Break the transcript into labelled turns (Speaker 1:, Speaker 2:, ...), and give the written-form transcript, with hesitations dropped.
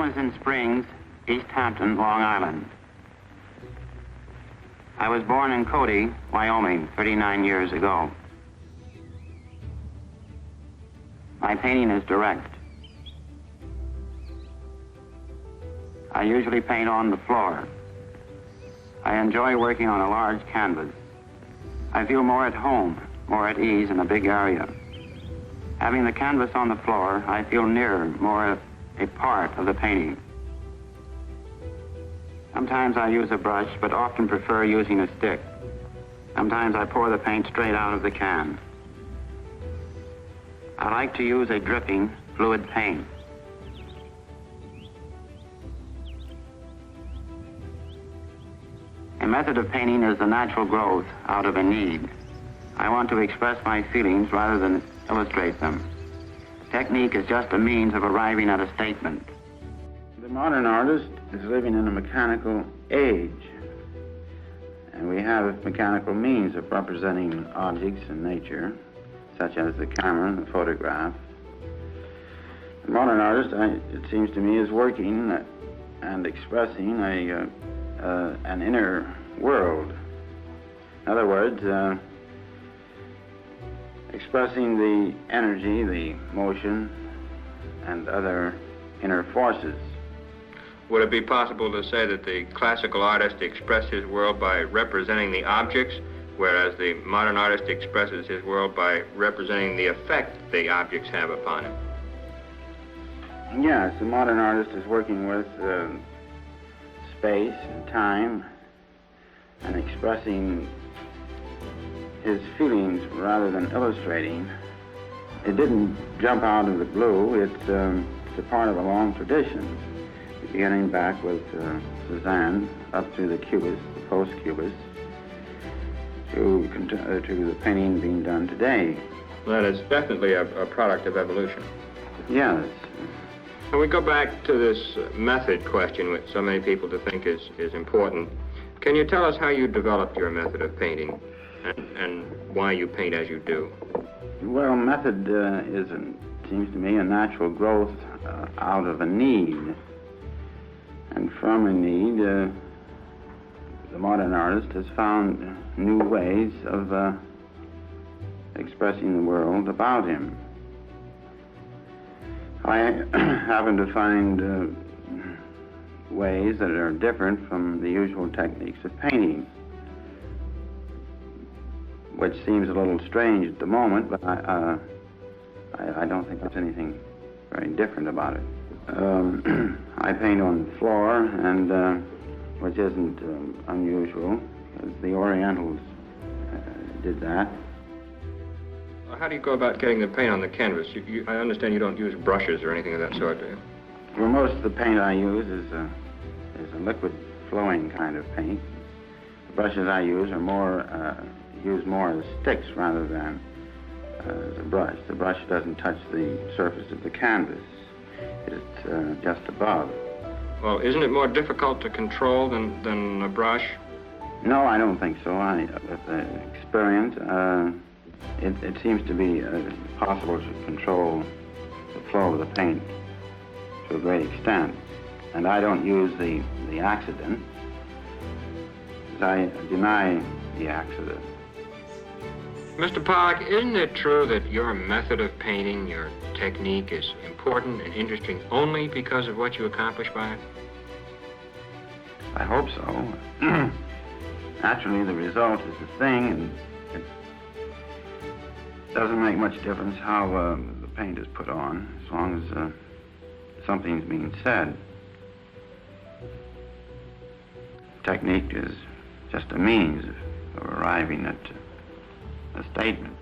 Speaker 1: Palmerston Springs, East Hampton, Long Island. I was born in Cody, Wyoming, 39 years ago. My painting is direct. I usually paint on the floor. I enjoy working on a large canvas. I feel more at home, more at ease in a big area. Having the canvas on the floor, I feel nearer, more a part of the painting. Sometimes I use a brush, but often prefer using a stick. Sometimes I pour the paint straight out of the can. I like to use a dripping, fluid paint. A method of painting is the natural growth out of a need. I want to express my feelings rather than illustrate them. Technique is just a means of arriving at a statement. The modern artist is living in a mechanical age, and we have mechanical means of representing objects in nature, such as the camera and the photograph. The modern artist, it seems to me, is working and expressing an inner world. In other words, expressing the energy, the motion, and other inner forces.
Speaker 2: Would it be possible to say that the classical artist expressed his world by representing the objects, whereas the modern artist expresses his world by representing the effect the objects have upon him?
Speaker 1: Yes, the modern artist is working with space and time and expressing his feelings rather than illustrating. It didn't jump out of the blue. It's a part of a long tradition, beginning back with Cézanne up through the Cubists, the post-Cubists, to the painting being done today.
Speaker 2: That is definitely a product of evolution.
Speaker 1: Yes.
Speaker 2: When we go back to this method question, which so many people think is important, can you tell us how you developed your method of painting and why you paint as you do?
Speaker 1: Well, method seems to me, a natural growth out of a need. And from a need, the modern artist has found new ways of expressing the world about him. I happen to find ways that are different from the usual techniques of painting, which seems a little strange at the moment, but I don't think there's anything very different about it. I paint on the floor, and which isn't unusual, because the Orientals did that.
Speaker 2: How do you go about getting the paint on the canvas? I understand you don't use brushes or anything of that sort, do you?
Speaker 1: Well, most of the paint I use is a liquid flowing kind of paint. The brushes I use are use more as sticks rather than as a brush. The brush doesn't touch the surface of the canvas. It's just above.
Speaker 2: Well, isn't it more difficult to control than a brush?
Speaker 1: No, I don't think so. With experience, it seems to be possible to control the flow of the paint to a great extent. And I don't use the accident, because I deny the accident.
Speaker 2: Mr. Pollock, isn't it true that your method of painting, your technique, is important and interesting only because of what you accomplish by it?
Speaker 1: I hope so. Naturally, the result is the thing, and it doesn't make much difference how the paint is put on, as long as something's being said. Technique is just a means of arriving at a statement.